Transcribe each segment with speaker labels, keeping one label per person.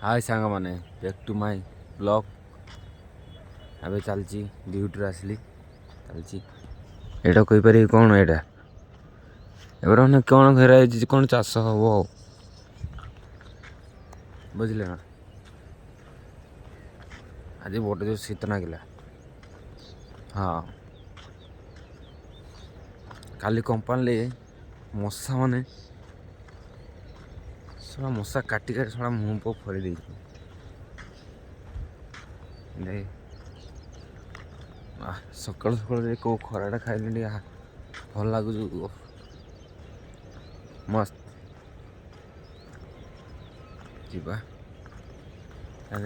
Speaker 1: हाय सांग मैंने back to my blog. अबे चलची ड्यूटी आसली चलची एटा कही पारि कौन एटा एबार कौन घेरा कौन चाष हम बुझले ना। आज बड़े जो शीत नागिला। हाँ काली कंपानी मशा माने सारा मशा काटी काटी सारा मुँह पो फरी दे सकाल सकाल कौ खराटा खाइली भल लगुच मस्त जीवा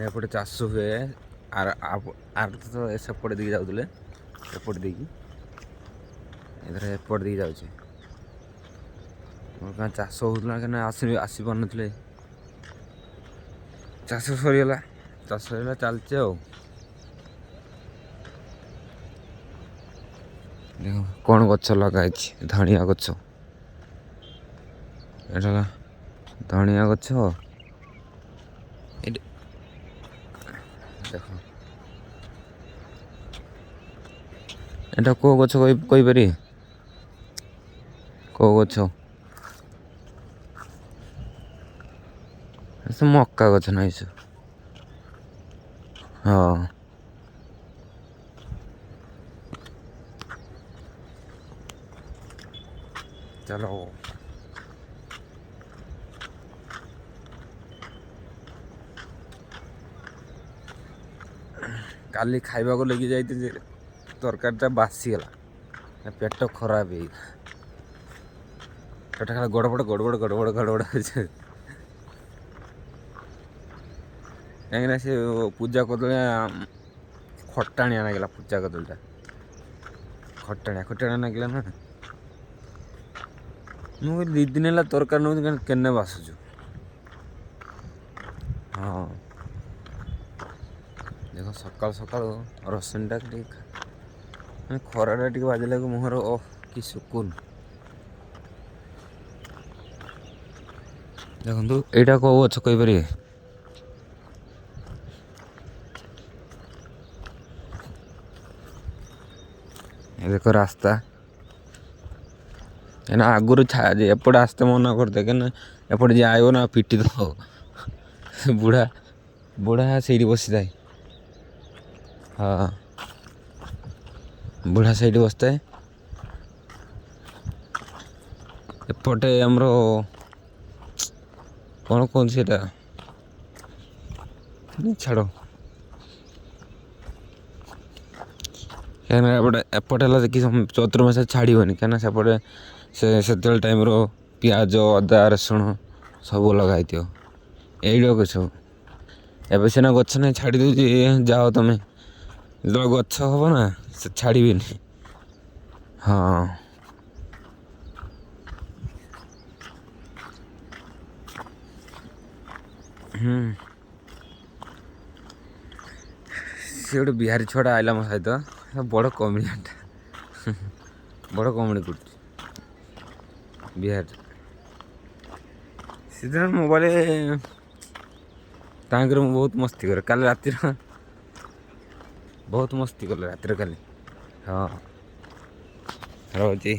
Speaker 1: एपटे चाष हुए आर तो सेपटे दिखे जाऊे एपटे देखिए एपटे दिखे जाऊे चाष होता क्या आसी पार ना चाष सरीगला चलचे देख कौन गच लगाई धनिया गच एटा धनिया गच देख एटा को गच कही पारि को गच मक्का गच ना हाँ चलो काली खाइबा को लेके जाइए तरकारीटा बासीगला पेट खराब है पेट खाली गड़बड़ गड़बड़ गड़बड़ गड़बड़ कहीं से पूजा कदलिया खटाणिया नागिला पूजा कदलीटा खटाणिया खटाणिया नागिला ना मुझे 2 दिन है तरकारी नौ केने बासुचु। हाँ देख सकाल सकाल रसनटा खराटा टे बाजिला मुहर ओह कि सुकुन देखु यहाँ कौ गच कही पारि देख रास्ता ना आगुरी एपटे आसते मना करते क्या एपटे जी आयो ना पिटी दो बुढ़ा बुढ़ा से बसी थाए। हाँ बुढ़ा से बसता है एपटे आमर कौन कौन से छाड़ क्या एपटे कि चतुर्मास छाड़बनी क्या सेपटे से टाइम रो पियाज अदा रसुण सब लगाई यही कुछ एवं सीना गच ना छाड़ दूँ जाओ तुम जो गच हम ना से छाड़बी। हाँ सी गोटे बिहारी छुआ आइला मो सहित बड़ कमेडियाटा बड़ कमेडी कर बिहार सीधे मोबाइल तांकर मु बहुत मस्ती करे काल राति बहुत मस्ती कले राति काली। हाँ रोची